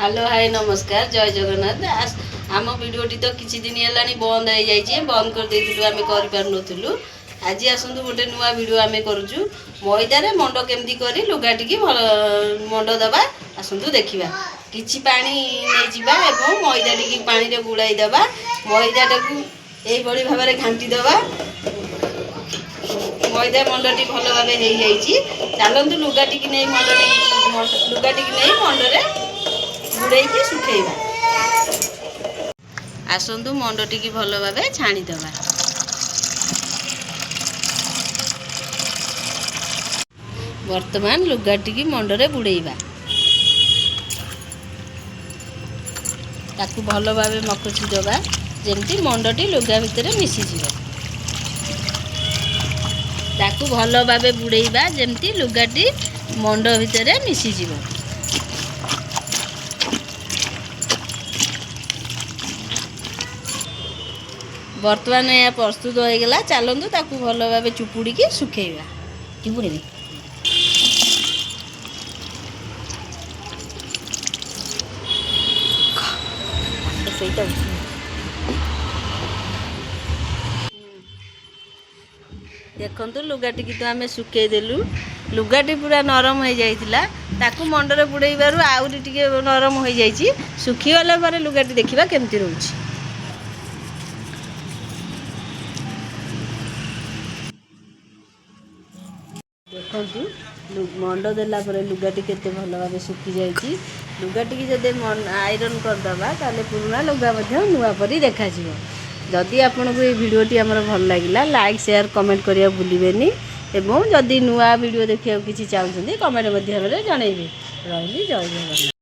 Hello hi नमस्कार जय जगन्नाथ। आम भिडटी तो किसी दिन है बंद हो जाए बंद कर आम कर आज आसतु गोटे नुआ भिड आम करुचु मैदार मंड केमती कर लुगा टी मंड दबा आसतु देखा कि पानी नहीं मैदा टी पानी बुड़ाई दबा मैदाटा को यही भाव में घाटी दबा मैदा मंडटी भल भाव चलतु लुगा टी नहीं लुगा टी नहीं मंडरे बुड़े सुखेबा आसतु मंडटी की भल भाव छाणीदबा। वर्तमान लुगाटी की मंडरे बुड़ेबा ताकू भल भाव मकुची दबा जमती मंडटी लुगा भितर मिसीज ताकू भल भाव बुड़ेबा जमती लुगाटी मंड भितर मिसीज। वर्तमान यह प्रस्तुत हो गला चलतु ताकू भल भाव चुपुड़ी की सुखेबा चुपुड़ी देखु लुगाटी की तो आम सुखेदेलु लुगाटी पूरा नरम हो जाइथिला ताकू मंडरे बुड़ेबारु आउरी टिके नरम हो जाइछि सुखीगला पर लुगाटी देखिबा केमती रहउछि। देखु मंड देला लुगाटी केते भल भाव सुखी जाइछि लुगाटी की जदि आयरन करदबा ताले पुराना लुगा नुआ परी देखा जदि आपन को ये भिडियोटी आमर भल लगिला लाइक शेयर कमेंट करिया भूलिबेनी एवं जदि नुआ वीडियो देखिया किछि चाहउछन्ती कमेंट मध्यम रे जणैबे। रहिली जय जगन्नाथ।